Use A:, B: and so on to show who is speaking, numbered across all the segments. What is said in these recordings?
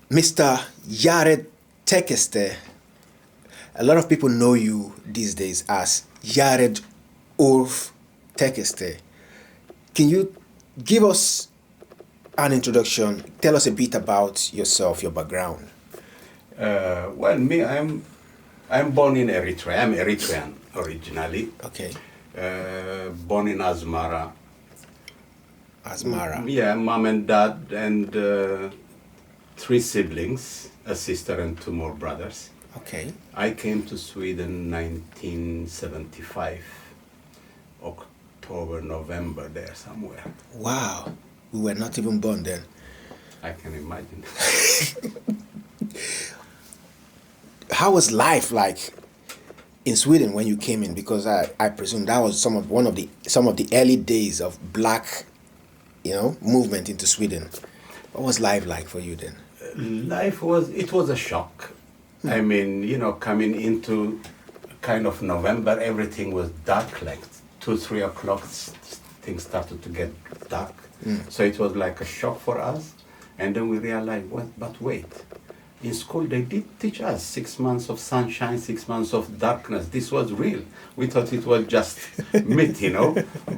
A: Mr. Yared Tekeste. A lot of people know you these days as Yared Urf Tekeste. Can you give us an introduction? Tell us a bit about yourself, your background.
B: I'm born in Eritrea. I'm Eritrean originally.
A: Okay.
B: Born in Asmara.
A: Asmara.
B: Yeah, mom and dad and three siblings, a sister and two more brothers.
A: Okay.
B: I came to Sweden 1975, October, November there somewhere.
A: Wow. We were not even born then.
B: I can imagine.
A: How was life like in Sweden when you came in? Because I presume that was some of the early days of black, movement into Sweden. What was life like for you then?
B: Life was a shock. I mean, coming into kind of November, everything was dark, like 2-3 o'clock, things started to get dark. So it was like a shock for us. And then we realized, but wait, in school they did teach us 6 months of sunshine, 6 months of darkness. This was real. We thought it was just myth,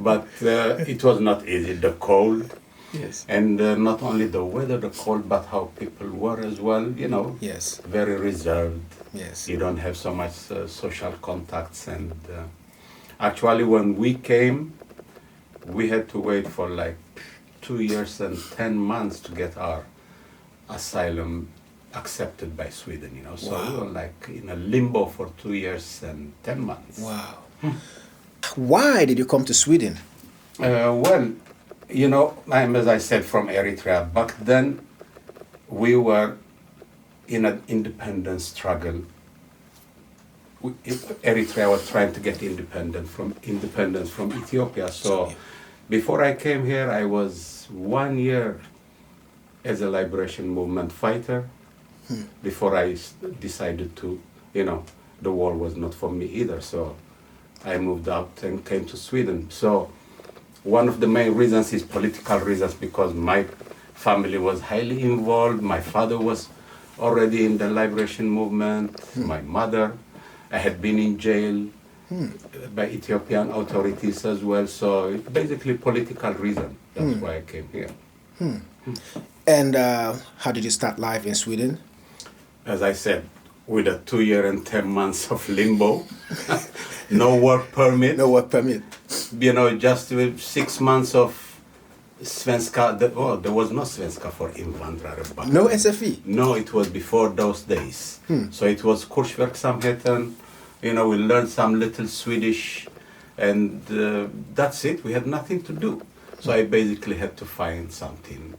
B: but it was not easy. The cold,
A: yes,
B: and not only the weather, the cold, but how people were as well,
A: yes,
B: very reserved.
A: yes,
B: You don't have so much social contacts. And actually, when we came, we had to wait for like 2 years and 10 months to get our asylum accepted by Sweden, So
A: Wow.
B: we were like in a limbo for 2 years and 10 months.
A: Wow. Why did you come to Sweden?
B: I'm, as I said, from Eritrea. Back then, we were in an independence struggle. Eritrea was trying to get independence from Ethiopia. So before I came here, I was 1 year as a liberation movement fighter. Before I decided to, the war was not for me either. So I moved out and came to Sweden. So one of the main reasons is political reasons, because my family was highly involved. My father was already in the liberation movement. My mother, I had been in jail by Ethiopian authorities as well. So it's basically political reason. That's why I came here.
A: And how did you start life in Sweden?
B: As I said, with a 2 year and 10 months of limbo, no work permit.
A: No work permit.
B: Just with 6 months of svenska. There was no svenska for invandrare.
A: No SFE?
B: No, it was before those days. So it was kursverksamheten. We learned some little Swedish, and that's it. We had nothing to do. So I basically had to find something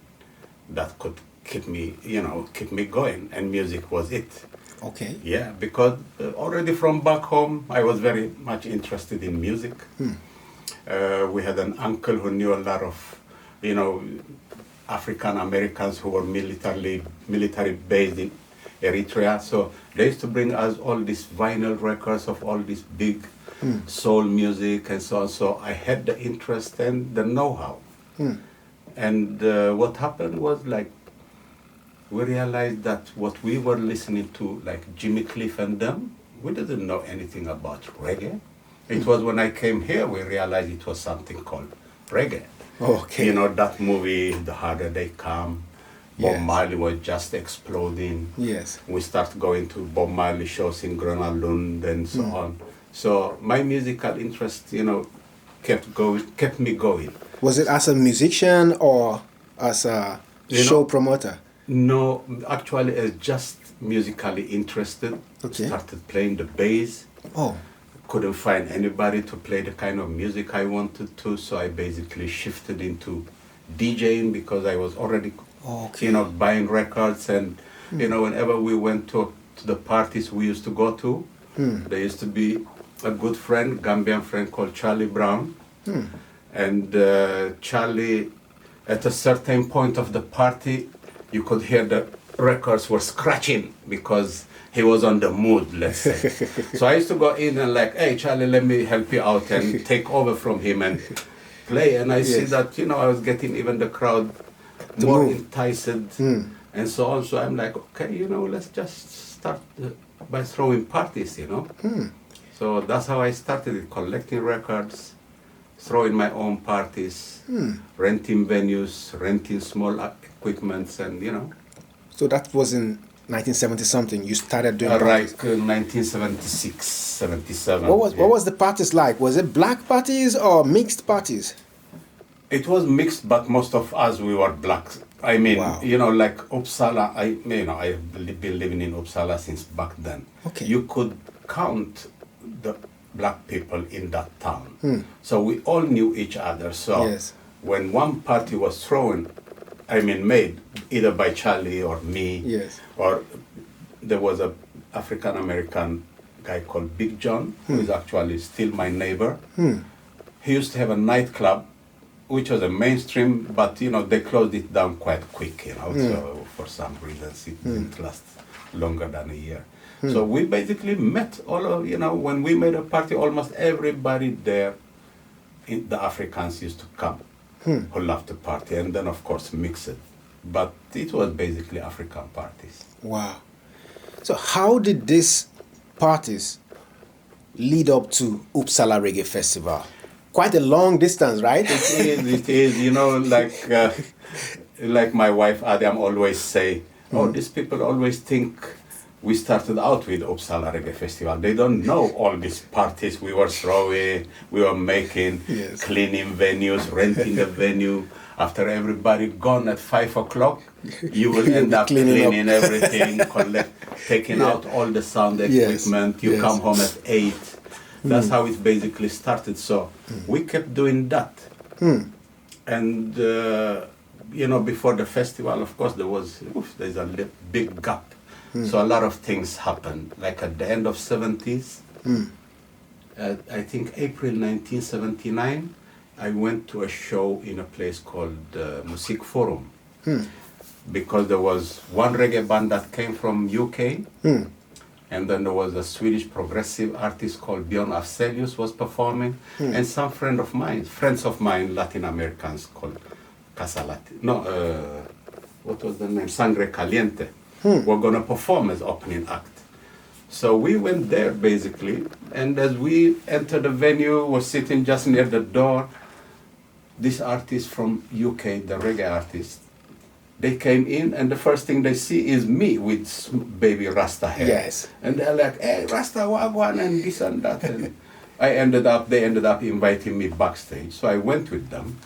B: that could keep me going, and music was it.
A: Okay.
B: Yeah, because already from back home, I was very much interested in music. We had an uncle who knew a lot of, African Americans who were military based in Eritrea. So they used to bring us all these vinyl records of all this big soul music and so on. So I had the interest and the know-how. And what happened was, like, we realized that what we were listening to, like Jimmy Cliff and them, we didn't know anything about reggae. It was when I came here we realized it was something called reggae.
A: Okay.
B: That movie, The Harder They Come, Bob
A: Yes.
B: Marley was just exploding.
A: Yes.
B: We started going to Bob Marley shows in Gröna Lund and so on. So my musical interest, kept me going.
A: Was it as a musician or as a show promoter?
B: No, actually, just musically interested.
A: Okay.
B: Started playing the bass.
A: Oh.
B: Couldn't find anybody to play the kind of music I wanted to, so I basically shifted into DJing, because I was already,
A: Okay.
B: buying records. And, whenever we went to the parties we used to go to, there used to be a good friend, Gambian friend called Charlie Brown. And Charlie, at a certain point of the party, you could hear the records were scratching because he was on the mood, let's say. So I used to go in and like, hey, Charlie, let me help you out and take over from him and play. And I see that, I was getting even the crowd more enticed and so on. So I'm like, okay, let's just start by throwing parties, So that's how I started it, collecting records, throwing my own parties, renting venues, renting small equipments, and.
A: So that was in 1970 something. You started doing
B: Right,
A: parties.
B: 1976, 77.
A: What was the parties like? Was it black parties or mixed parties?
B: It was mixed, but most of us, we were black. I mean,
A: Wow.
B: like Uppsala, I've been living in Uppsala since back then.
A: Okay.
B: You could count the black people in that town. So we all knew each other. So
A: Yes.
B: when one party was made either by Charlie or me,
A: Yes.
B: or there was a African American guy called Big John, who is actually still my neighbor. He used to have a nightclub, which was a mainstream, but they closed it down quite quick, so for some reasons it didn't last longer than a year. So we basically met all of, when we made a party, almost everybody there, the Africans used to come, who loved to party, and then of course mix it. But it was basically African parties.
A: Wow. So how did these parties lead up to Uppsala Reggae Festival? Quite a long distance, right?
B: It is, like my wife Adam always say, these people always think we started out with Uppsala Reggae Festival. They don't know all these parties we were throwing, we were making,
A: Yes.
B: cleaning venues, renting the venue. After everybody gone at 5 o'clock, you will
A: You'll
B: end
A: be
B: up
A: cleaning up.
B: cleaning everything, taking out all the sound
A: Yes.
B: equipment. You
A: Yes.
B: come home at 8. That's how it basically started. So we kept doing that. And, before the festival, of course, there's a big gap. So a lot of things happened. Like at the end of 70s, I think April 1979, I went to a show in a place called Musik Forum. Because there was one reggae band that came from UK, and then there was a Swedish progressive artist called Björn Afzelius was performing, and some friends of mine, Latin Americans called what was the name? Sangre Caliente, were going to perform as opening act. So we went there basically, and as we entered the venue, was sitting just near the door. This artist from UK, the reggae artist, they came in, and the first thing they see is me with baby Rasta hair.
A: Yes.
B: And they're like, hey, Rasta Wagwan, and this and that. And they ended up inviting me backstage. So I went with them.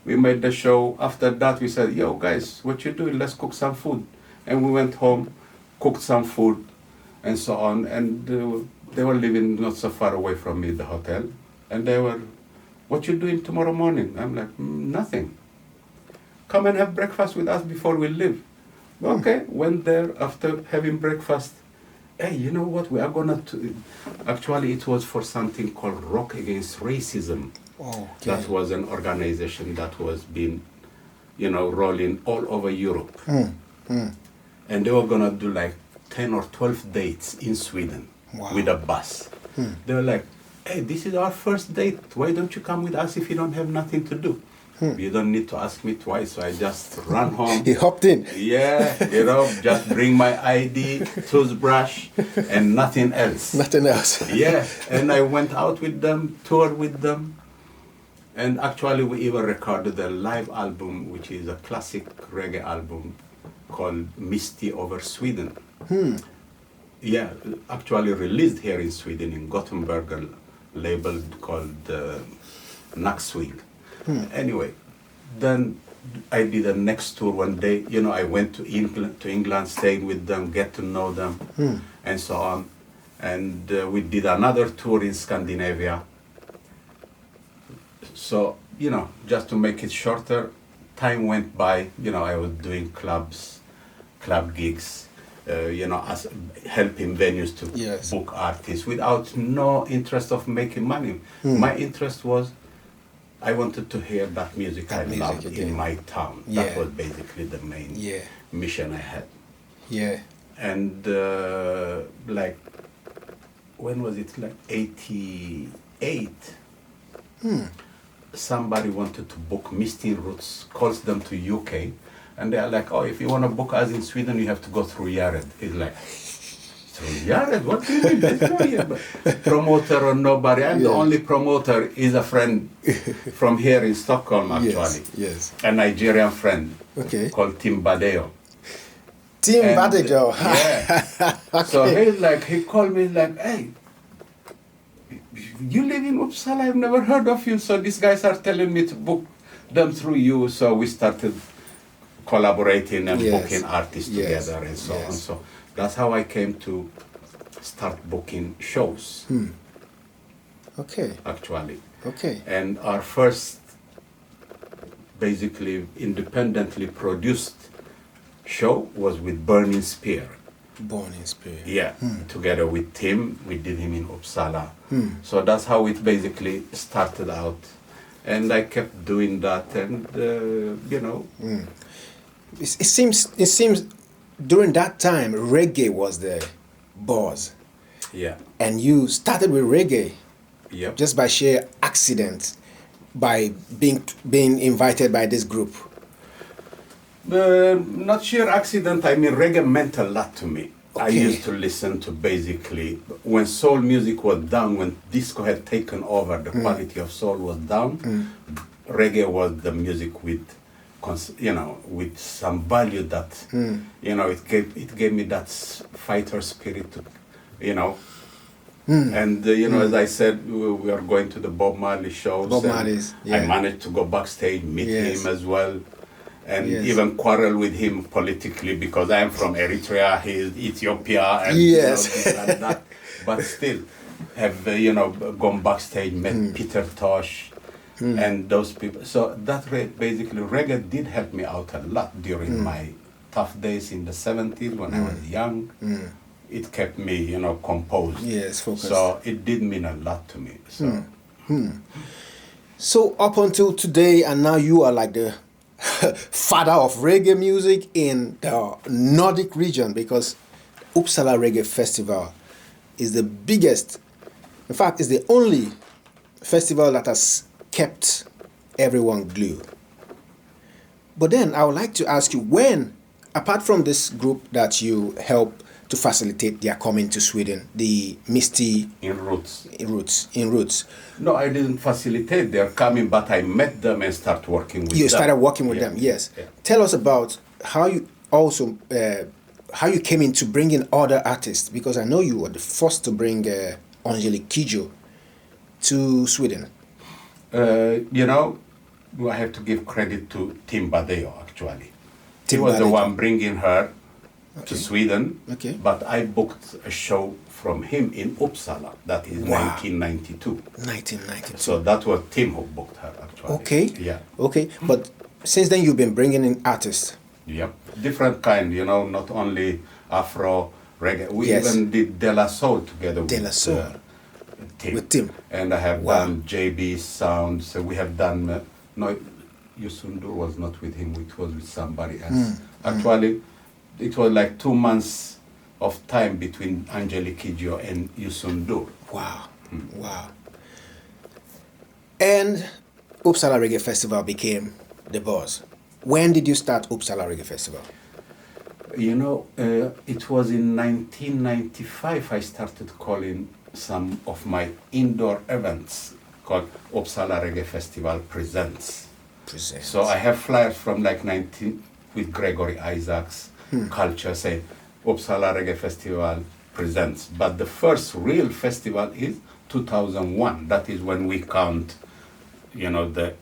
B: We made the show. After that, we said, yo, guys, what you doing? Let's cook some food. And we went home, cooked some food, and so on. And they were living not so far away from me, the hotel. And they were, what you doing tomorrow morning? I'm like, nothing. Come and have breakfast with us before we leave. Okay, went there after having breakfast. Hey, you know what? We are gonna. Actually, it was for something called Rock Against Racism.
A: Okay.
B: That was an organization that was being, rolling all over Europe. And they were gonna do like 10 or 12 dates in Sweden.
A: Wow.
B: With a bus. They were like, hey, this is our first date. Why don't you come with us if you don't have nothing to do? You don't need to ask me twice, so I just ran home.
A: He hopped in.
B: Yeah, just bring my ID, toothbrush, and nothing else.
A: Nothing else.
B: Yeah, and I went out with them, toured with them, and actually we even recorded a live album, which is a classic reggae album called Misty Over Sweden. Yeah, actually released here in Sweden in Gothenburg, a label called Nackswing. Anyway, then I did a next tour one day. I went to England, stayed with them, get to know them, and so on. And we did another tour in Scandinavia. So, just to make it shorter, time went by. I was doing club gigs, as helping venues to
A: Yes.
B: book artists without no interest of making money. My interest was I wanted to hear that music I loved in my town.
A: Yeah.
B: That was basically the main mission I had.
A: Yeah.
B: And when was it? Like 88. Somebody wanted to book Misty Roots, calls them to UK, And they are like, oh, if you want to book us in Sweden, you have to go through Yared. He's like, through Yared? What do you mean? There's no promoter or nobody. I'm the only promoter. Is a friend from here in Stockholm, actually.
A: Yes.
B: A Nigerian friend called Tim Badeo.
A: Tim Badeo.
B: Yeah. So he called me like, hey, you live in Uppsala, I've never heard of you. So these guys are telling me to book them through you. So we started collaborating and booking artists together and so on. So that's how I came to start booking shows.
A: Okay.
B: Actually.
A: Okay.
B: And our first basically independently produced show was with Burning Spear.
A: Burning Spear.
B: Yeah, together with Tim, we did him in Uppsala. So that's how it basically started out. And I kept doing that, and
A: It seems during that time reggae was the buzz.
B: Yeah.
A: And you started with reggae.
B: Yep.
A: Just by sheer accident, by being invited by this group.
B: Not sheer accident. I mean, reggae meant a lot to me.
A: Okay.
B: I used to listen to basically when soul music was down, when disco had taken over, the quality of soul was down. Reggae was the music with, with some value that, it gave me that fighter spirit, And as I said, we are going to the Bob Marley shows.
A: Bob Marley's. Yeah.
B: I managed to go backstage, meet him as well. And
A: Yes.
B: even quarrel with him politically because I am from Eritrea, he is Ethiopia, and
A: Yes.
B: this and that. But still, have gone backstage, met Peter Tosh, and those people. So that basically reggae did help me out a lot during my tough days in the 70s when I was young. It kept me, composed.
A: Yes, focused.
B: So it did mean a lot to me. So.
A: So up until today, and now you are like the father of reggae music in the Nordic region, because Uppsala Reggae Festival is the biggest, in fact, it's the only festival that has kept everyone glued. But then I would like to ask you, when, apart from this group that you help to facilitate their coming to Sweden, the Misty
B: In Roots.
A: in Roots.
B: No, I didn't facilitate their coming, but I met them and started working with them.
A: You started working with them, yes.
B: Yeah.
A: Tell us about how you also how you came into bringing other artists, because I know you were the first to bring Angelique Kidjo to Sweden.
B: I have to give credit to Tim Badeo, actually. He was the
A: Badeo.
B: one bringing her to Sweden, but I booked a show from him in Uppsala. That is 1992.
A: 1992.
B: So that was Tim who booked her, actually.
A: Okay.
B: Yeah.
A: Okay, but since then you've been bringing in artists.
B: Yep. Different kind, not only Afro, reggae. We
A: Yes.
B: even did De La Soul together
A: De La Soul.
B: Tim.
A: With Tim.
B: And I have done JB Sound. So we have done, Yusundur was not with him, it was with somebody else. Actually, it was like 2 months of time between Angelique Kidjo and Yusundur.
A: Wow. Wow. And Uppsala Reggae Festival became the buzz. When did you start Uppsala Reggae Festival?
B: It was in 1995 I started calling some of my indoor events called Uppsala Reggae Festival Presents. So I have flyers from like 19 with Gregory Isaacs, Culture, say Uppsala Reggae Festival Presents. But the first real festival is 2001. That is when we count, the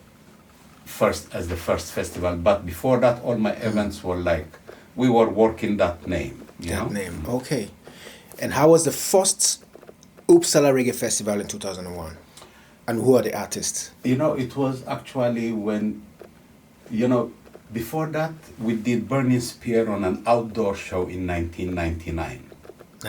B: first as the first festival. But before that, all my events were like, we were working that name.
A: That name, okay. And how was the first Uppsala Reggae Festival in 2001? And who are the artists?
B: It was actually when, before that, we did Burning Spear on an outdoor show in 1999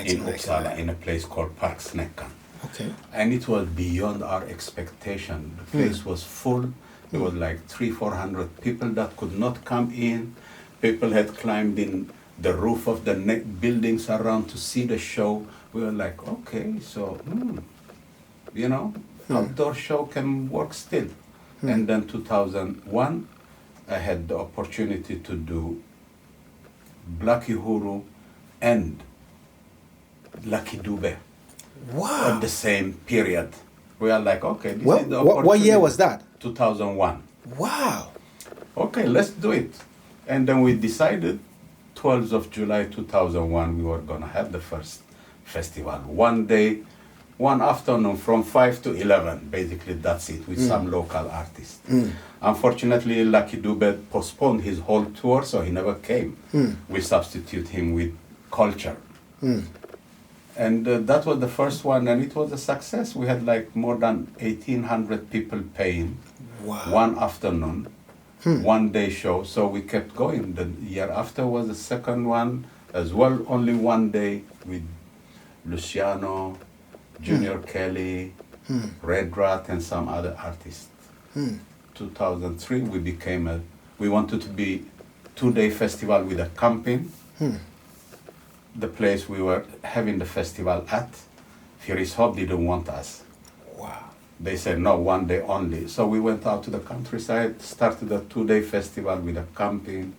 B: in Uppsala, in a place called Parksnäckan.
A: Okay.
B: And it was beyond our expectation. The place was full. There was like 300-400 people that could not come in. People had climbed in the roof of the buildings around to see the show. We were like, okay, so, outdoor show can work still. And then 2001, I had the opportunity to do Black Uhuru and Lucky Dube
A: Wow.
B: at the same period. We are like, okay, this
A: Well,
B: is the
A: what year
B: opportunity.
A: was that?
B: 2001.
A: Wow.
B: Okay, let's do it. And then we decided 12th of July 2001 we were going to have the first festival. One day, one afternoon from 5 to 11. Basically, that's it, with some local artists. Unfortunately, Lucky Dube postponed his whole tour, so he never came. We substitute him with Culture. And that was the first one, and it was a success. We had like more than 1,800 people paying.
A: Wow.
B: One afternoon, one day show. So we kept going. The year after was the second one as well, only one day with Luciano, Junior Kelly, Red Rat, and some other artists. 2003 we wanted to be 2-day festival with a camping. The place we were having the festival at, Furious Hope didn't want us.
A: Wow.
B: They said, no, one day only. So we went out to the countryside, started a 2-day festival with a camping.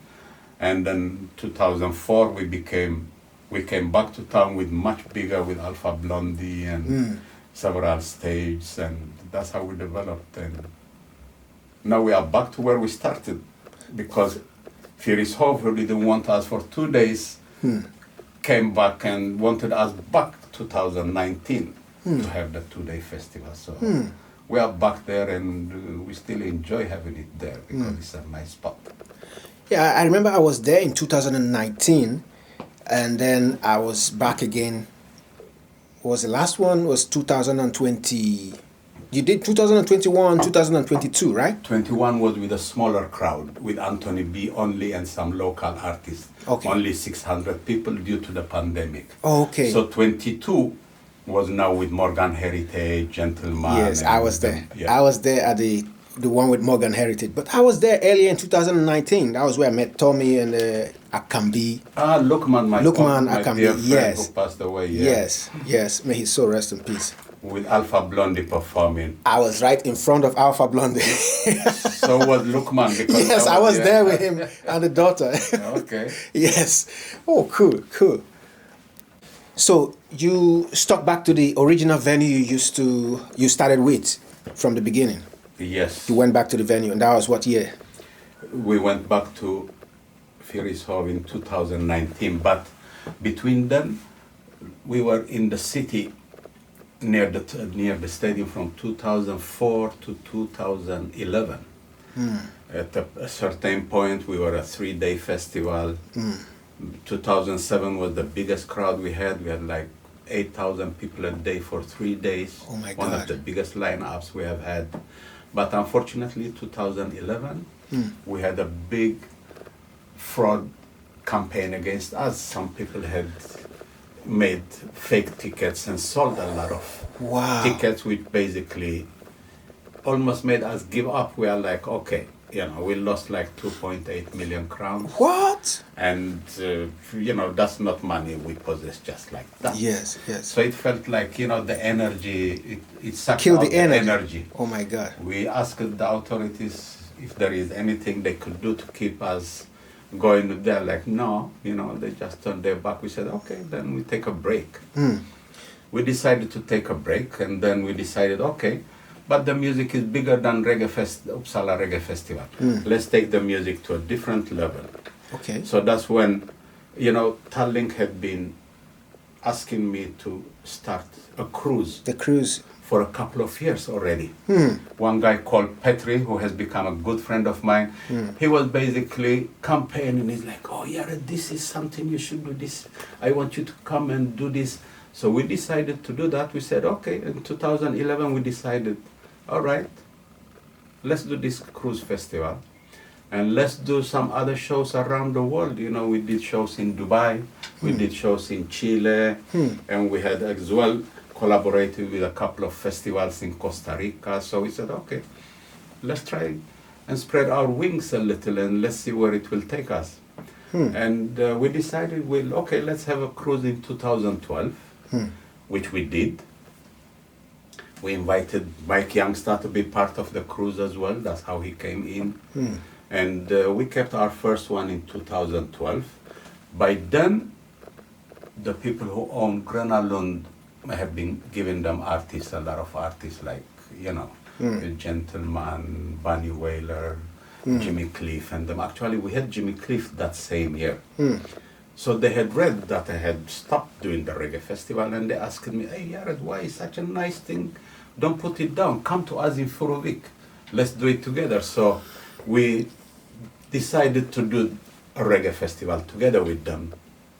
B: And then 2004, we came back to town with much bigger, with Alpha Blondie and several stages. And that's how we developed. And now we are back to where we started. Because Furious Hope, who didn't want us for 2 days, came back and wanted us back 2019 to have the 2-day festival. So we are back there, and we still enjoy having it there because it's a nice spot.
A: Yeah, I remember I was there in 2019, and then I was back again. Was the last one was 2020? You did 2021, 2022, right?
B: 21 was with a smaller crowd, with Anthony B only and some local artists.
A: Okay.
B: Only 600 people due to the pandemic.
A: Oh, okay.
B: So 22 was now with Morgan Heritage, Gentleman.
A: Yes, I was there.
B: Yeah.
A: I was there at the one with Morgan Heritage. But I was there earlier in 2019. That was where I met Tommy and Akambi.
B: Lukman, my
A: Akambi,
B: dear friend
A: yes.
B: who passed away. Yeah.
A: Yes. May his soul rest in peace.
B: With Alpha Blondie performing.
A: I was right in front of Alpha Blondie.
B: So was Lukman. Because
A: yes, I was there with him and the daughter.
B: Okay.
A: Yes. Oh, cool. So you stuck back to the original venue you started with from the beginning.
B: Yes.
A: You went back to the venue, and that was what year?
B: We went back to Furious Hope in 2019, but between them, we were in the city near the stadium from 2004 to 2011. At a certain point, we were a 3-day festival. 2007 was the biggest crowd we had. We had like 8,000 people a day for 3 days.
A: Oh my
B: One
A: God.
B: of the biggest lineups we have had. But unfortunately, 2011, we had a big fraud campaign against us. Some people had made fake tickets and sold a lot of tickets, which basically almost made us give up. We are like, okay, we lost like 2.8 million crowns.
A: What?
B: And, that's not money we possess just like that.
A: Yes.
B: So it felt like, the energy, it sucked
A: Killed
B: out
A: the energy. Oh my God.
B: We asked the authorities if there is anything they could do to keep us going. They're like, no, they just turned their back. We said, okay, then we take a break. We decided to take a break, and then we decided, okay, but the music is bigger than Uppsala Reggae Festival. Let's take the music to a different level.
A: Okay.
B: So that's when, Tallink had been asking me to start a cruise.
A: The cruise.
B: For a couple of years already. One guy called Petri, who has become a good friend of mine, he was basically campaigning. He's like, oh, Yared, this is something you should do this. I want you to come and do this. So we decided to do that. We said, okay, in 2011 we decided, all right, let's do this cruise festival. And let's do some other shows around the world. We did shows in Dubai, we did shows in Chile, and we had as well collaborated with a couple of festivals in Costa Rica. So we said, okay, let's try and spread our wings a little and let's see where it will take us. And we decided, okay, let's have a cruise in 2012, which we did. We invited Mike Youngster to be part of the cruise as well. That's how he came in. And we kept our first one in 2012. By then, the people who own Grenalund have been giving them artists, a lot of artists like, the Gentleman, Bunny Wailer, Jimmy Cliff, and them. Actually, we had Jimmy Cliff that same year. So they had read that I had stopped doing the reggae festival, and they asked me, "Hey, Yared, why is such a nice thing? Don't put it down. Come to us in Furovik. Let's do it together." So we decided to do a reggae festival together with them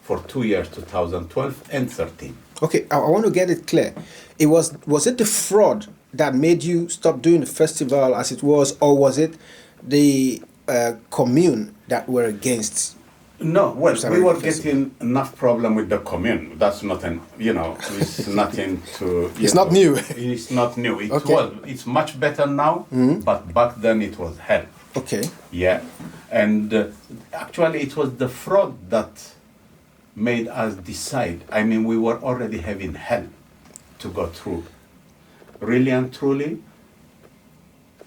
B: for 2 years, 2012 and 13.
A: Okay, I want to get it clear. Was it the fraud that made you stop doing the festival as it was, or was it the commune that were against?
B: No, well, we were
A: Festival.
B: getting enough problem with the commune. That's nothing, it's nothing to...
A: It's not new.
B: It's not new.
A: Okay.
B: It's much better now, but back then it was hell.
A: Okay.
B: Yeah, and actually it was the fraud that made us decide. I mean, we were already having hell to go through. Really and truly,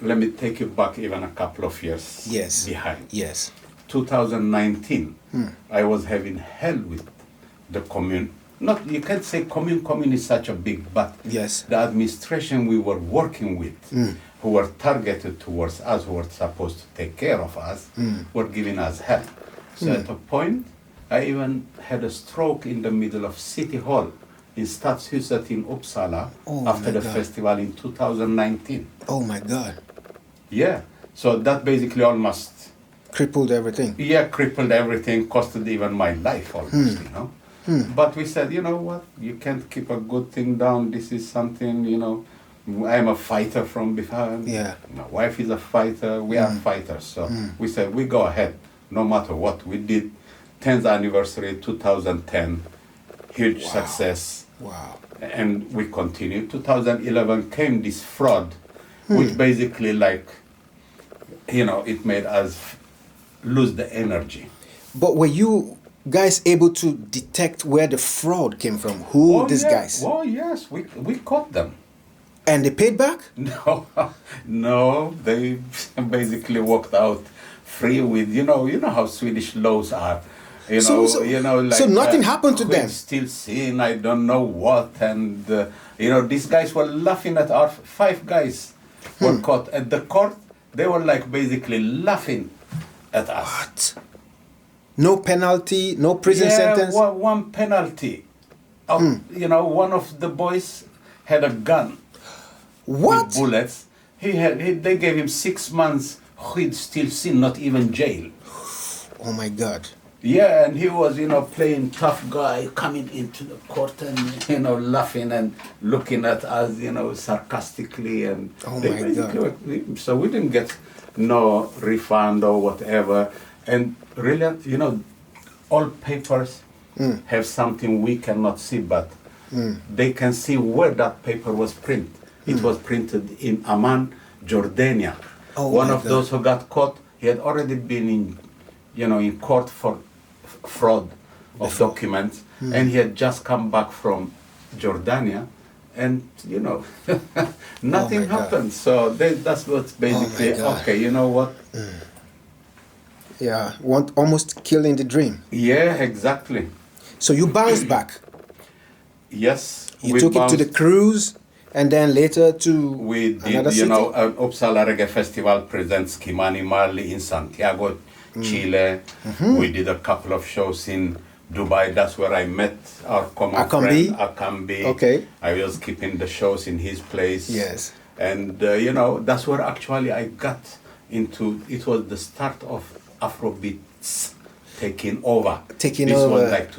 B: let me take you back even a couple of years behind.
A: Yes.
B: 2019, I was having hell with the commune. Not, you can't say commune is such a big, but
A: Yes.
B: the administration we were working with, who were targeted towards us, who were supposed to take care of us, were giving us hell. So at a point, I even had a stroke in the middle of City Hall in Stadshuset in Uppsala after
A: my
B: the
A: God.
B: festival in 2019.
A: Oh my God.
B: Yeah, so that basically almost
A: Crippled everything.
B: crippled everything, costed even my life almost, But we said, you know what, you can't keep a good thing down. This is something, I'm a fighter from before.
A: Yeah.
B: My wife is a fighter. We are fighters. So we said, we go ahead, no matter what. We did 10th anniversary, 2010, huge success.
A: Wow.
B: And we continued. 2011 came this fraud, which basically it made us lose the energy.
A: But were you guys able to detect where the fraud came from? Who these guys?
B: Oh yes, we caught them.
A: And they paid back?
B: No, they basically walked out free with you know how Swedish laws are.
A: So nothing happened to them?
B: Still sin, I don't know what, and these guys were laughing at our 5 guys were caught at the court. They were basically laughing at us.
A: What? No penalty, no prison sentence?
B: One penalty. One of the boys had a gun.
A: What?
B: With bullets. They gave him 6 months. He'd still sin, not even jail.
A: Oh my God.
B: Yeah, and he was, playing tough guy, coming into the court and, laughing and looking at us, sarcastically. And
A: Oh my God.
B: So we didn't get no refund or whatever. And really, all papers have something we cannot see, but they can see where that paper was printed. It was printed in Amman, Jordania.
A: Oh
B: One
A: my
B: of
A: God.
B: those who got caught, he had already been in court for fraud of documents, and he had just come back from Jordania, and nothing
A: Oh my God.
B: happened. So that's what's basically
A: God.
B: okay. You know what?
A: Yeah, almost killing the dream.
B: Yeah, exactly.
A: So you bounced back.
B: Yes,
A: You
B: we
A: took it to the
B: bounced-
A: cruise and then later to
B: We did,
A: another city?
B: Uppsala Reggae Festival presents Kimani Marley in Santiago, Chile. We did a couple of shows in Dubai. That's where I met our common
A: Akambi?
B: friend, Akambi.
A: Okay.
B: I was keeping the shows in his place.
A: Yes.
B: And, that's where actually I got into, it was the start of Afrobeats taking over.
A: Taking
B: this
A: over.
B: was like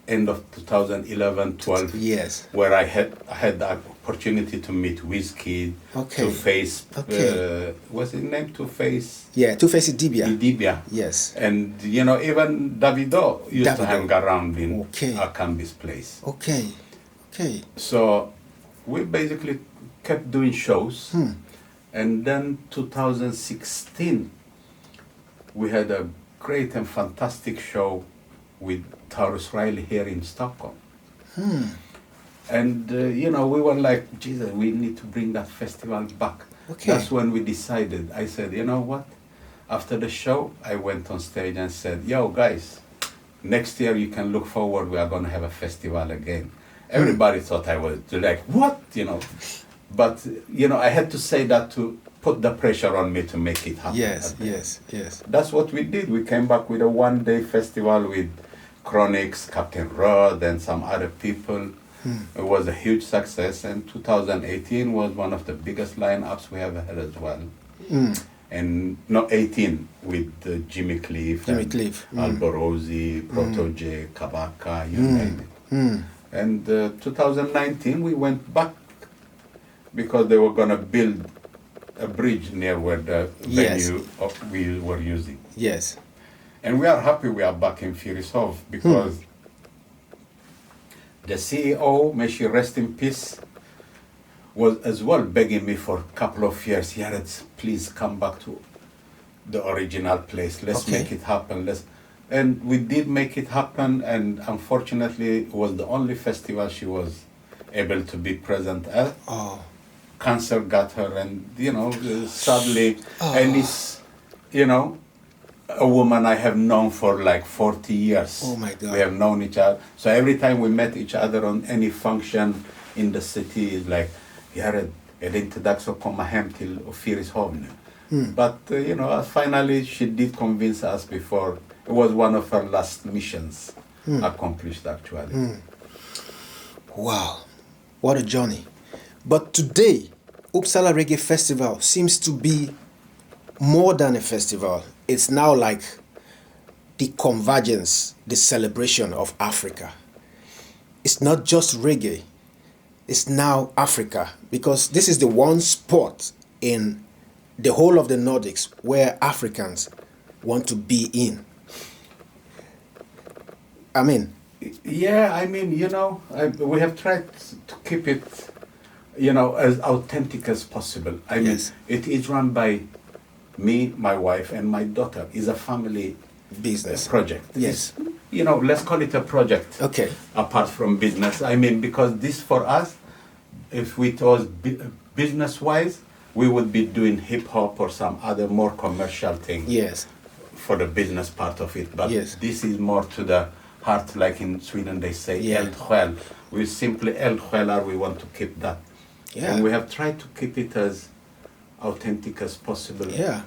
B: end of 2011, 12.
A: Yes.
B: Where I had the opportunity to meet Wizkid,
A: Okay.
B: to face,
A: Okay.
B: what's his name? To face
A: Yeah, Two-Face Dibia.
B: Idibia.
A: Yes.
B: And, even Davido used to
A: Davido.
B: hang around in
A: Okay.
B: Akambi's place.
A: Okay. Okay.
B: So we basically kept doing shows. And then 2016, we had a great and fantastic show with Taurus Riley here in Stockholm. And, we were like, Jesus, we need to bring that festival back.
A: Okay.
B: That's when we decided. I said, you know what? After the show, I went on stage and said, "Yo, guys, next year you can look forward. We are going to have a festival again." Everybody thought I was like, "What?" But I had to say that to put the pressure on me to make it happen.
A: Yes.
B: That's what we did. We came back with a one-day festival with Chronics, Captain Rod, and some other people. It was a huge success, and 2018 was one of the biggest lineups we ever had as well. And not 18 with Jimmy Cliff, Alborosi, Protoje, Kabaka, you name it. And 2019 we went back because they were going to build a bridge near where the venue we were using.
A: Yes.
B: And we are happy we are back in Fyrisov because the CEO, may she rest in peace, was as well begging me for a couple of years, Yared, please come back to the original place. Let's make it happen. And we did make it happen, and unfortunately it was the only festival she was able to be present at. Cancer got her, and sadly, and it's a woman I have known for like 40 years.
A: Oh my God.
B: We have known each other. So every time we met each other on any function in the city, it's like, Yared, är det inte dags att komma hem till Fyrisov nu? But, finally she did convince us before. It was one of her last missions accomplished, actually.
A: Wow, what a journey. But today, Uppsala Reggae Festival seems to be more than a festival. It's now like the convergence, the celebration of Africa. It's not just reggae. It's now Africa, because this is the one spot in the whole of the Nordics where Africans want to be in. I mean...
B: Yeah, we have tried to keep it, as authentic as possible. It is run by me, my wife, and my daughter. It's a family
A: business
B: project.
A: Yes.
B: Let's call it a project.
A: Okay.
B: Apart from business. Because this for us, if it was business-wise, we would be doing hip-hop or some other more commercial thing.
A: Yes.
B: For the business part of it. But this is more to the heart, like in Sweden they say, El Själ. We simply El Själar, we want to keep that.
A: Yeah.
B: And we have tried to keep it as authentic as possible.
A: Yeah.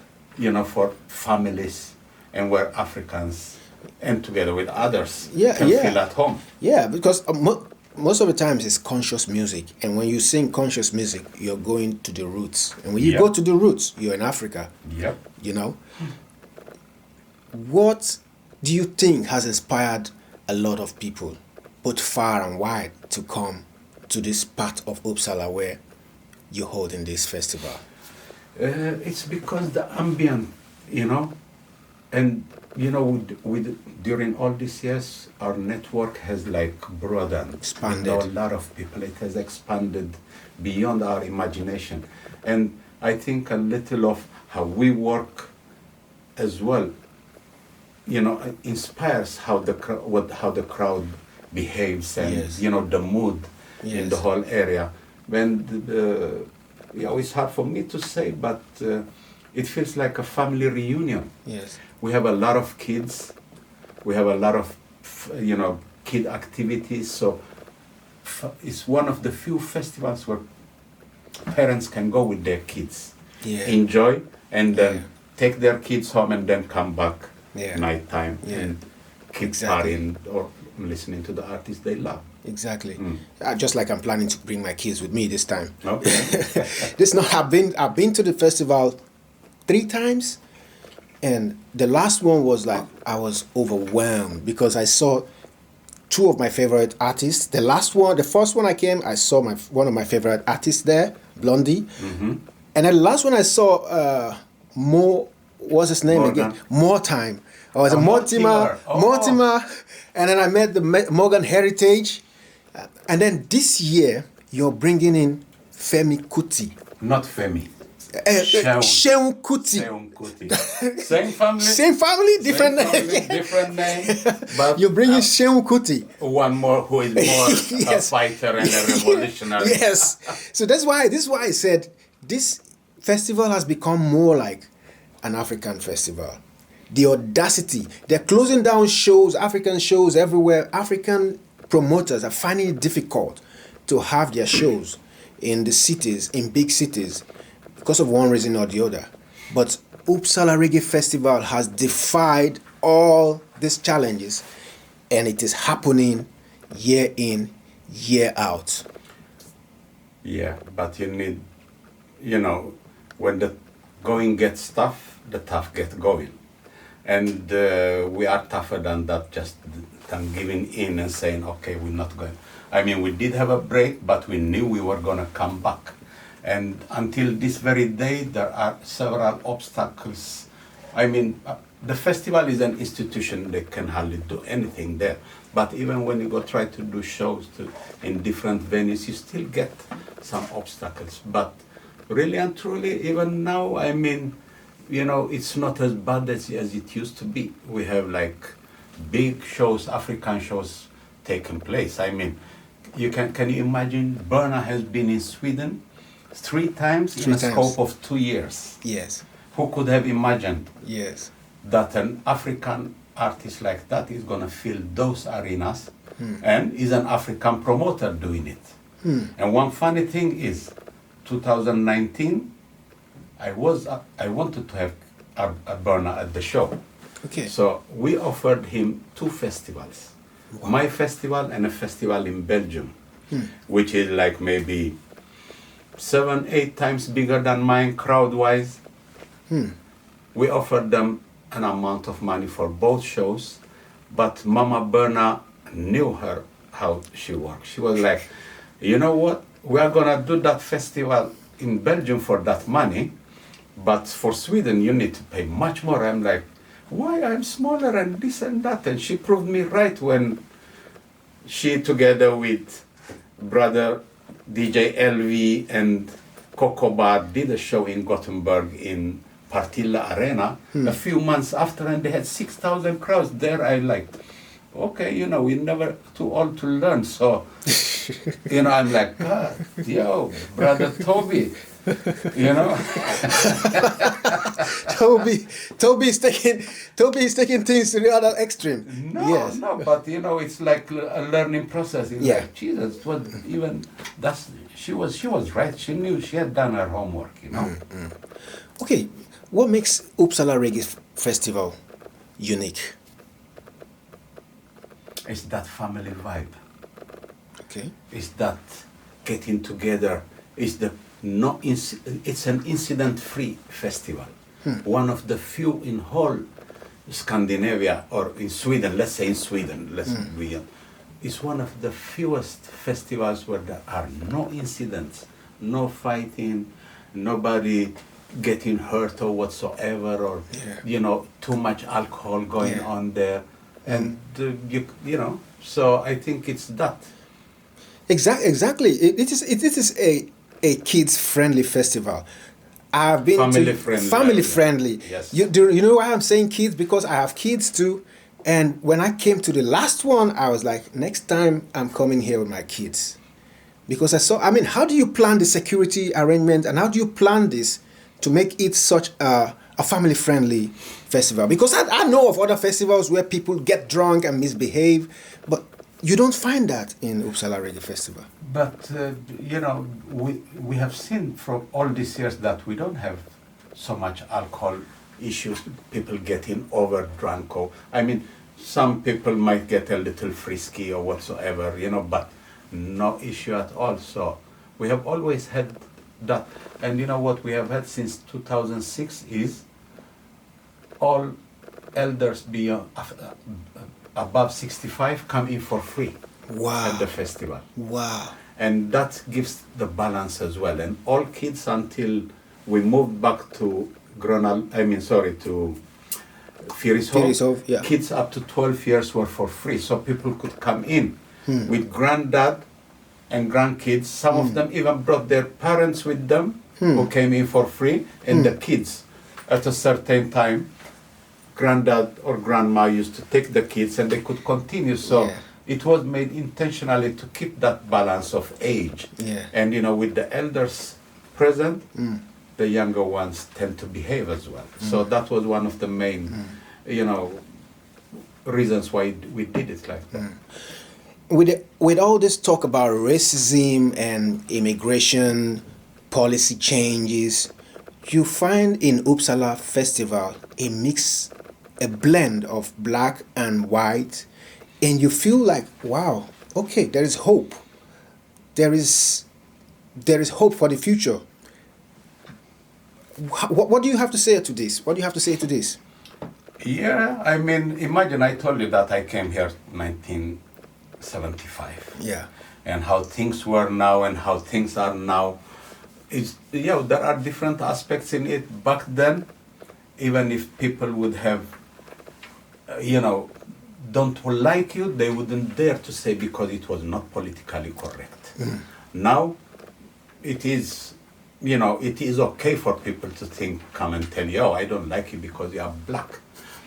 B: For families and where Africans and together with others can feel at home.
A: Yeah, because most of the times it's conscious music, and when you sing conscious music, you're going to the roots. And when you go to the roots, you're in Africa.
B: Yep.
A: What do you think has inspired a lot of people, both far and wide, to come to this part of Uppsala where you're holding this festival?
B: It's because the ambient, and during all these years, our network has broadened,
A: expanded.
B: A lot of people. It has expanded beyond our imagination, and I think a little of how we work as well, inspires how the crowd behaves, and the mood in the whole area. When it's hard for me to say, but it feels like a family reunion.
A: Yes.
B: We have a lot of kids. We have a lot of, kid activities. So it's one of the few festivals where parents can go with their kids, enjoy, and then take their kids home and then come back nighttime and keep partying or listening to the artists they love.
A: Exactly. Just like I'm planning to bring my kids with me this time.
B: Okay.
A: I've been to the festival 3 times, and the last one was I was overwhelmed because I saw 2 of my favorite artists. The first one I came, I saw one of my favorite artists there, Blondie.
B: Mm-hmm.
A: And then the last one I saw, what's his name again? More Time. I was Mortimer. And then I met the Morgan Heritage. And then this year, you're bringing in Femi Kuti.
B: Not Femi.
A: Seun Kuti.
B: Same family.
A: Same family, different name.
B: Different name. But
A: you're bringing Seun Kuti.
B: One more who is more a fighter and a revolutionary.
A: Yes. So this is why I said this festival has become more like an African festival. The audacity. They're closing down shows, African shows everywhere. African promoters are finding it difficult to have their shows in the cities, in big cities, because of one reason or the other. But Uppsala Reggae Festival has defied all these challenges, and it is happening year in, year out.
B: Yeah, but you need, when the going gets tough, the tough get going. And we are tougher than that, just than giving in and saying, okay, we're not going. I mean, we did have a break, but we knew we were going to come back. And until this very day, there are several obstacles. I mean, the festival is an institution, they can hardly do anything there. But even when you go try to do shows in different venues, you still get some obstacles. But really and truly, even now, I mean, it's not as bad as it used to be. We have like big shows, African shows taking place. I mean, can you imagine Berna has been in Sweden 3 times in a scope of 2 years?
A: Yes.
B: Who could have imagined
A: Yes.
B: that an African artist like that is going to fill those arenas and is an African promoter doing it? And one funny thing is, 2019, I wanted to have a Berna at the show.
A: Okay.
B: So we offered him 2 festivals.
A: Wow.
B: My festival and a festival in Belgium, which is like maybe 7-8 times bigger than mine crowd-wise. We offered them an amount of money for both shows, but Mama Berna knew her how she works. She was like, you know what? We are gonna do that festival in Belgium for that money, but for Sweden you need to pay much more. I'm like, why? I'm smaller and this and that. And she proved me right when she, together with brother DJ LV and Coco Bar, did a show in Gothenburg in Partilla Arena a few months after, and they had 6,000 crowds there. I like, okay, we're never too old to learn. So, I'm like, God, yo, brother Toby,
A: Toby's taking things to the other extreme.
B: No,
A: Yes.
B: no, but it's like a learning process. It's
A: Yeah.
B: like, Jesus, it was even she was right. She knew, she had done her homework.
A: Okay, what makes Uppsala Reggae Festival unique?
B: It's that family vibe.
A: Okay.
B: It's that getting together. It's an incident-free festival. One of the few in whole Scandinavia, or in Sweden. Let's say in Sweden. It's one of the fewest festivals where there are no incidents, no fighting, nobody getting hurt or whatsoever, or too much alcohol going on there, and So I think it's that.
A: Exactly. It is a kids-friendly festival. I've been family friendly.
B: Yes.
A: You know why I'm saying kids? Because I have kids too. And when I came to the last one, I was like, next time I'm coming here with my kids. Because how do you plan the security arrangement, and how do you plan this to make it such a family-friendly festival? Because I know of other festivals where people get drunk and misbehave, but you don't find that in Uppsala Reggae Festival.
B: But, we have seen from all these years that we don't have so much alcohol issues, people getting over drunk. Some people might get a little frisky or whatsoever, but no issue at all. So we have always had that. And what we have had since 2006 is all elders beyond above 65 come in for free.
A: Wow.
B: At the festival.
A: Wow.
B: And that gives the balance as well. And all kids, until we moved back to to Fyrishof,
A: yeah.
B: Kids up to 12 years were for free, so people could come in with granddad and grandkids. Some of them even brought their parents with them, who came in for free, and the kids, at a certain time, granddad or grandma used to take the kids and they could continue. So it was made intentionally to keep that balance of age.
A: Yeah.
B: And with the elders present, the younger ones tend to behave as well. So that was one of the main, you know, reasons why we did it like that.
A: With all this talk about racism and immigration policy changes, you find in Uppsala Festival a mix, a blend of black and white, and you feel like, wow, okay, there is hope. There is hope for the future. What do you have to say to this? What do you have to say to this?
B: Yeah, I mean, imagine I told you that I came here 1975.
A: Yeah.
B: And how things were now and how things are now. There are different aspects in it. Back then, even if people would have, don't like you, they wouldn't dare to say because it was not politically correct. Now, it is, it is okay for people to come and tell you, oh, I don't like you because you are black.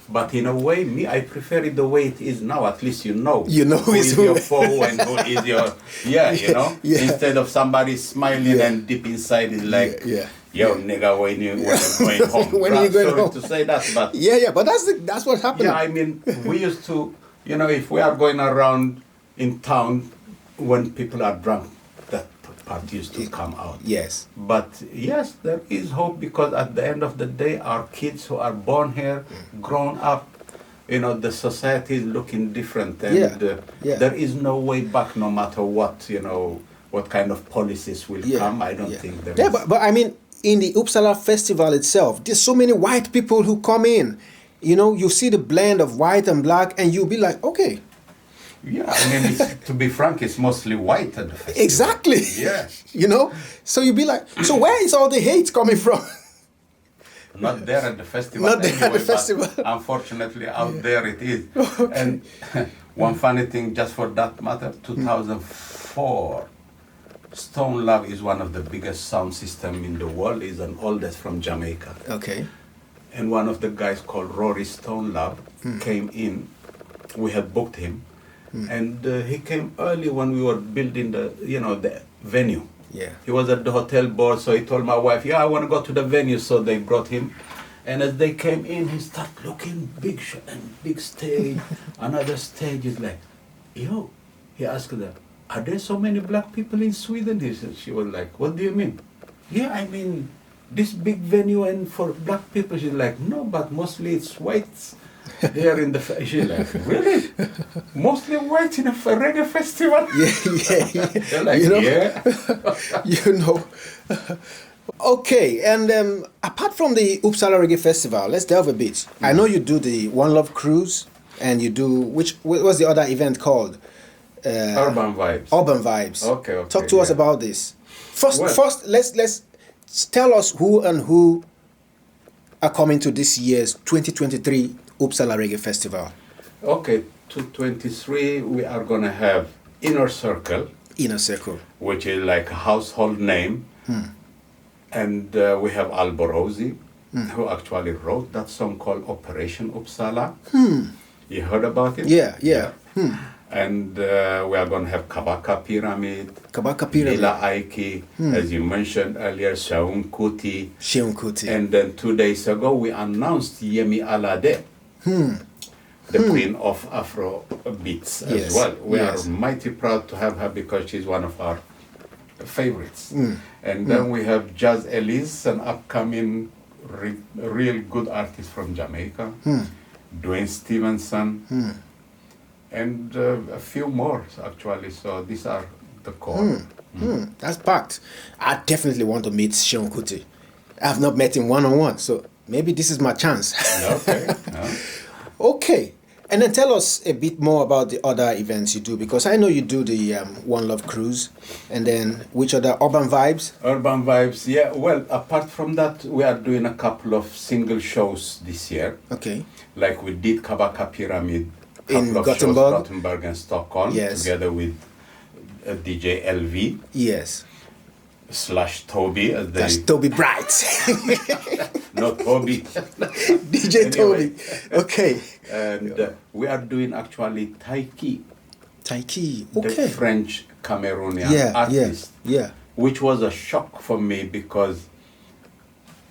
B: But in a way, I prefer it the way it is now. At least you know who is your foe and who is your, Instead of somebody smiling and deep inside is like, yo, nigga, when you going home.
A: When you going
B: Sorry
A: home.
B: to say that, but
A: but that's what happened.
B: Yeah, I mean, we used to, if we are going around in town when people are drunk, that part used to come out.
A: Yes.
B: But yes, there is hope because at the end of the day, our kids who are born here, grown up, the society is looking different, and there is no way back, no matter what, what kind of policies will come. I don't think there is.
A: But I mean, in the Uppsala Festival itself, there's so many white people who come in. You see the blend of white and black, and you'll be like, okay.
B: Yeah, I mean, to be frank, it's mostly white at the festival.
A: Exactly.
B: Yes.
A: So you'll be like, so where is all the hate coming from?
B: Not there at the festival.
A: Not there at the festival.
B: Unfortunately, out there it is. Okay. And one funny thing, just for that matter, 2004, Stone Love is one of the biggest sound system in the world. Is an oldest from Jamaica.
A: Okay.
B: And one of the guys called Rory Stone Love came in. We had booked him. And he came early when we were building the venue.
A: Yeah.
B: He was at the hotel board, so he told my wife, I want to go to the venue. So they brought him. And as they came in, he started looking big stage. Another stage is like, yo, he asked her, are there so many black people in Sweden? She was like, what do you mean? Yeah, I mean, this big venue and for black people. She's like, no, but mostly it's whites. Here in the she's like, really? Mostly white in a reggae festival?
A: Yeah.
B: They're like,
A: Okay, and apart from the Uppsala Reggae Festival, let's delve a bit. I know you do the One Love Cruise, and you do what's the other event called?
B: Urban Vibes.
A: Urban Vibes.
B: Okay.
A: Talk to us about this. First, let's tell us who are coming to this year's 2023 Uppsala Reggae Festival.
B: Okay, 2023 we are gonna have Inner Circle.
A: Inner Circle,
B: which is like a household name, and we have Alborosi, who actually wrote that song called Operation Uppsala. You heard about it?
A: Yeah.
B: And we are going to have Kabaka Pyramid, Lila Aiki, as you mentioned earlier, Shaun Kuti. And then 2 days ago, we announced Yemi Alade, the queen of Afro beats as well. We are mighty proud to have her because she's one of our favorites. And then we have Jazz Elise, an upcoming real good artist from Jamaica, Dwayne Stevenson, and a few more actually. So these are the core.
A: That's packed. I definitely want to meet Shaun Kuti. I've not met him one-on-one, so maybe this is my chance.
B: Okay.
A: Okay. And then tell us a bit more about the other events you do, because I know you do the One Love Cruise, and then which other Urban Vibes?
B: Urban Vibes, yeah. Well, apart from that, we are doing a couple of single shows this year.
A: Okay.
B: Like we did Kabaka Pyramid,
A: in
B: Gothenburg and Stockholm, together with DJ LV.
A: Yes.
B: / Toby.
A: That's Toby Bright.
B: No, Toby.
A: DJ Toby. Okay.
B: And we are doing actually Taiki.
A: Okay.
B: The French Cameroonian artist.
A: Yeah.
B: Which was a shock for me because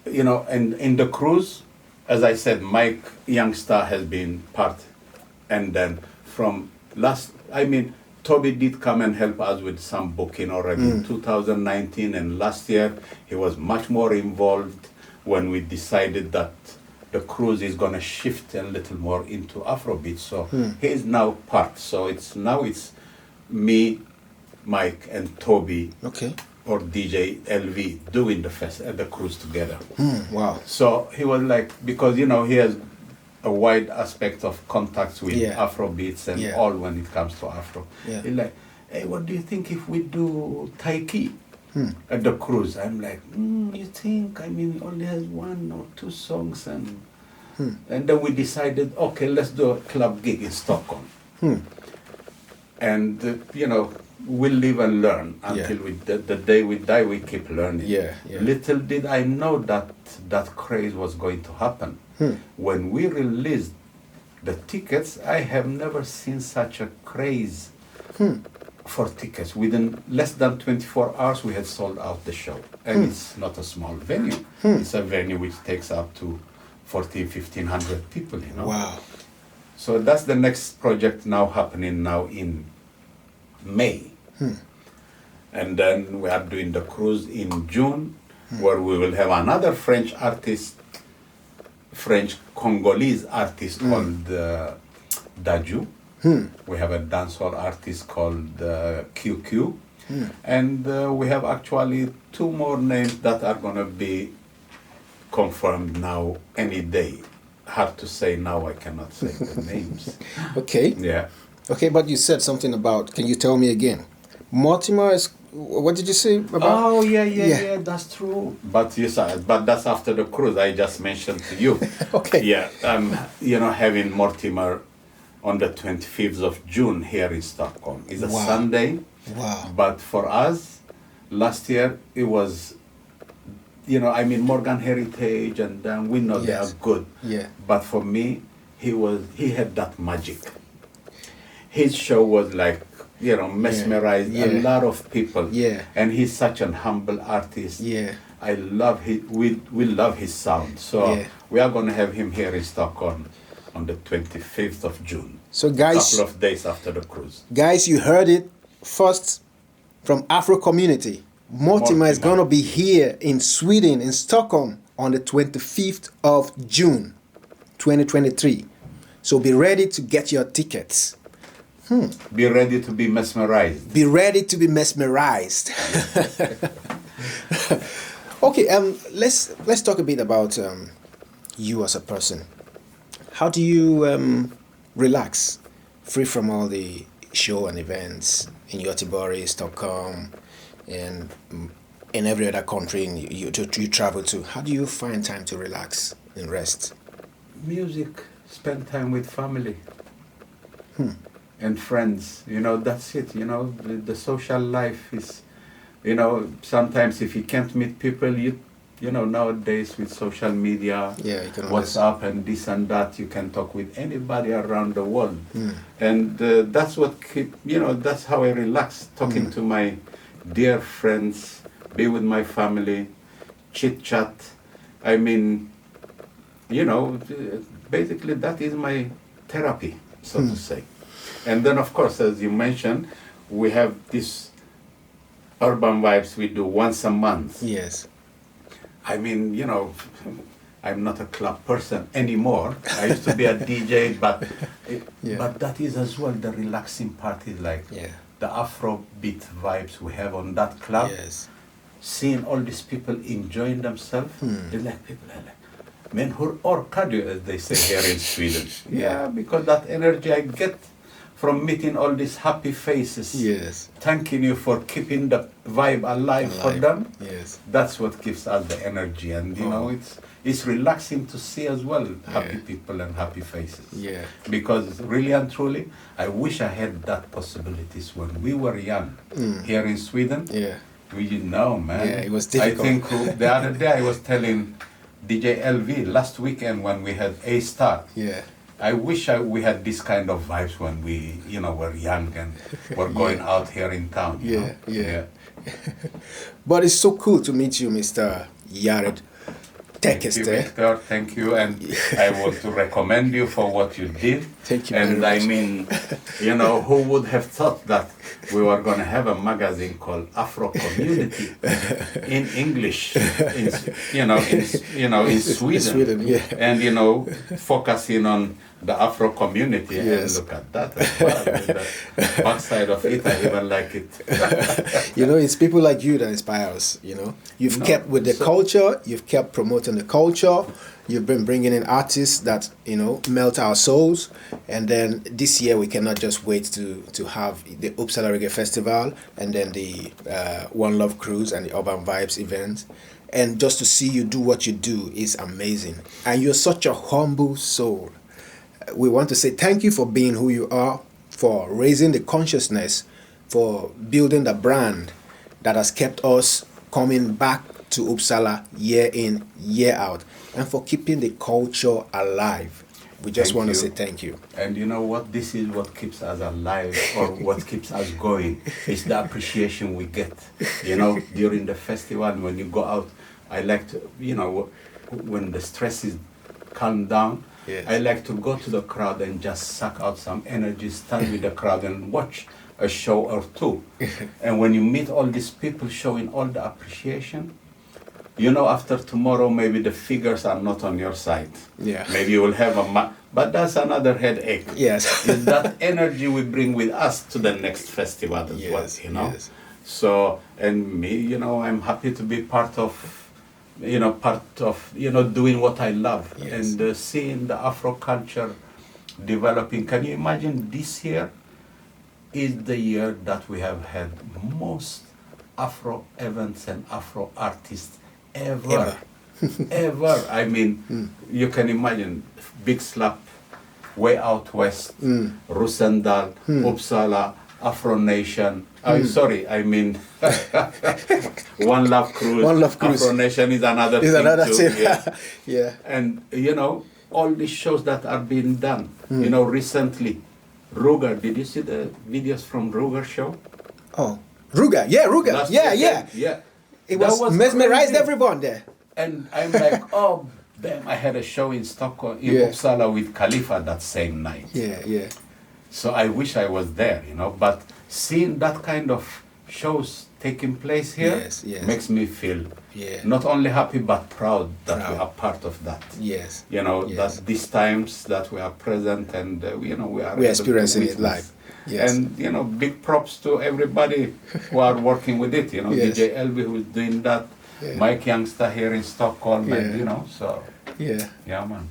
B: and in the cruise, as I said, Mike Youngstar has been part, and then from Toby did come and help us with some booking already in 2019, and last year he was much more involved when we decided that the cruise is going to shift a little more into Afrobeat. So he is now part. So it's me, Mike, and Toby,
A: Okay.
B: or DJ LV doing the cruise together.
A: Wow.
B: So he was like, because he has a wide aspect of contacts with
A: Yeah.
B: Afrobeats and
A: Yeah.
B: all when it comes to Afro.
A: Yeah.
B: He's like, hey, what do you think if we do Taiki at the cruise? I'm like, you think? I mean, it only has 1 or 2 songs, and then we decided, okay, let's do a club gig in Stockholm. And we'll live and learn until the day we die. We keep learning.
A: Yeah, yeah.
B: Little did I know that craze was going to happen. When we released the tickets, I have never seen such a craze for tickets. Within less than 24 hours, we had sold out the show. And it's not a small venue. It's a venue which takes up to 1,500 people,
A: Wow.
B: So that's the next project now happening now in May. And then we are doing the cruise in June, where we will have another French Congolese artist called Daju. We have a dancehall artist called QQ. And we have actually 2 more names that are going to be confirmed now any day. Hard to say now, I cannot say the names.
A: Okay.
B: Yeah.
A: Okay, but you said something about, can you tell me again? Mortimer is, what did you say about?
B: Oh, yeah, that's true. But that's after the cruise I just mentioned to you.
A: Okay.
B: Yeah, having Mortimer on the 25th of June here in Stockholm. It's a
A: Wow.
B: Sunday.
A: Wow.
B: But for us, last year, it was, Morgan Heritage, and we know they are
A: Yes.
B: good.
A: Yeah.
B: But for me, he had that magic. His show was like, mesmerized
A: Yeah.
B: a lot of people.
A: Yeah.
B: And he's such an humble artist.
A: Yeah.
B: I love we love his sound. So
A: Yeah.
B: we are going to have him here in Stockholm on the 25th of June.
A: So
B: A
A: guys,
B: couple of days after the cruise.
A: you heard it first from Afro Community. Mortimer is
B: Mortimer.
A: going to be here in Sweden, in Stockholm, on the 25th of June, 2023. So be ready to get your tickets.
B: Be ready to be mesmerized.
A: Be ready to be mesmerized. Okay, let's talk a bit about you as a person. How do you relax, free from all the show and events in Göteborg, Stockholm, and in every other country you travel to? How do you find time to relax and rest?
B: Music, spend time with family and friends. That's it. The social life is, sometimes if you can't meet people, nowadays with social media,
A: Yeah, you can always-
B: WhatsApp and this and that, you can talk with anybody around the world. And that's that's how I relax, talking to my dear friends, be with my family, chit chat. I mean, basically that is my therapy, so to say. And then, of course, as you mentioned, we have this urban vibes we do once a month.
A: Yes.
B: I mean, I'm not a club person anymore. I used to be a DJ, but
A: Yeah.
B: but that is as well the relaxing part is like
A: Yeah.
B: the Afrobeat vibes we have on that club.
A: Yes.
B: Seeing all these people enjoying themselves, it's like people are like, men, hur orkar du, as they say here in Sweden. Yeah, because that energy I get from meeting all these happy faces,
A: Yes.
B: thanking you for keeping the vibe alive for them.
A: Yes.
B: That's what gives us the energy, and it's relaxing to see as well happy people and happy faces.
A: Yeah.
B: Because really and truly, I wish I had that possibilities when we were young here in Sweden.
A: Yeah.
B: We didn't know, man.
A: Yeah, it was difficult.
B: I think the other day I was telling DJ LV last weekend when we had A Star.
A: Yeah.
B: I wish we had this kind of vibes when we, were young and were going out here in town. you
A: Yeah,
B: know?
A: yeah. But it's so cool to meet you, Mr. Yared Tekeste.
B: Victor. Thank you, and I want to recommend you for what you did.
A: Thank you
B: And
A: very
B: I
A: much.
B: mean, you know, who would have thought that we were going to have a magazine called Afro Community in English, in Sweden,
A: Sweden, yeah.
B: and focusing on the Afro community.
A: Yes.
B: And look at that as well. With the backside of it, I even like it.
A: It's people like you that inspire us. You've kept with the culture, you've kept promoting the culture, you've been bringing in artists that melt our souls, and then this year we cannot just wait to have the Uppsala Reggae Festival, and then the One Love Cruise and the Urban Vibes event, and just to see you do what you do is amazing, and you're such a humble soul. We want to say thank you for being who you are, for raising the consciousness, for building the brand that has kept us coming back to Uppsala year in, year out, and for keeping the culture alive. We just want to say thank you.
B: And you know what? This is what keeps us alive, or what keeps us going. It's the appreciation we get. During the festival, when you go out, I like to, when the stress is calmed down,
A: Yes.
B: I like to go to the crowd and just suck out some energy, stand with the crowd and watch a show or two. And when you meet all these people showing all the appreciation, after tomorrow, maybe the figures are not on your side.
A: Yeah.
B: Maybe you will have but that's another headache.
A: Yes.
B: It's that energy we bring with us to the next festival as well,
A: Yes.
B: So, and me, I'm happy to be part of doing what I love.
A: Yes.
B: And seeing the Afro culture developing. Can you imagine this year is the year that we have had most Afro events and Afro artists ever. Ever. I mean, you can imagine Big Slap, Way Out West, Rosendal, Uppsala, Afro Nation. Sorry, I mean One Love Cruise.
A: One Love Cruise.
B: Afro Nation is another
A: Is
B: thing
A: another
B: too.
A: thing.
B: Yeah.
A: Yeah.
B: And all these shows that are being done. Recently, Ruger. Did you see the videos from Ruger show?
A: Oh, Ruga. Yeah, Ruga.
B: Last
A: Yeah.
B: weekend? Yeah.
A: It
B: That
A: was mesmerized
B: crazy.
A: everyone there.
B: And I'm like, oh, damn, I had a show in Stockholm, in Uppsala with Khalifa that same night.
A: Yeah.
B: So I wish I was there, but seeing that kind of shows taking place here
A: Yes.
B: makes me feel
A: Yeah.
B: not only happy but proud that we
A: Proud.
B: are part of that.
A: Yes.
B: That
A: Yes.
B: these times that we are present and we are
A: We're
B: able to
A: experiencing it
B: witness.
A: live. Yes.
B: And big props to everybody who are working with it.
A: Yes.
B: DJ Elby who's doing that,
A: Yeah.
B: Mike Youngster here in Stockholm,
A: Yeah.
B: and so
A: Yeah.
B: yeah, man.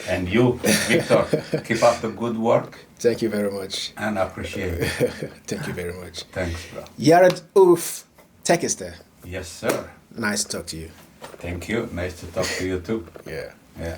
B: And you, Victor, keep up the good work
A: Thank you very much.
B: and appreciate it.
A: Thank you very much.
B: Thanks, bro.
A: Yared Urf Tekeste.
B: Yes, sir.
A: Nice to talk to you.
B: Thank you. Nice to talk to you too.
A: Yeah.
B: Yeah.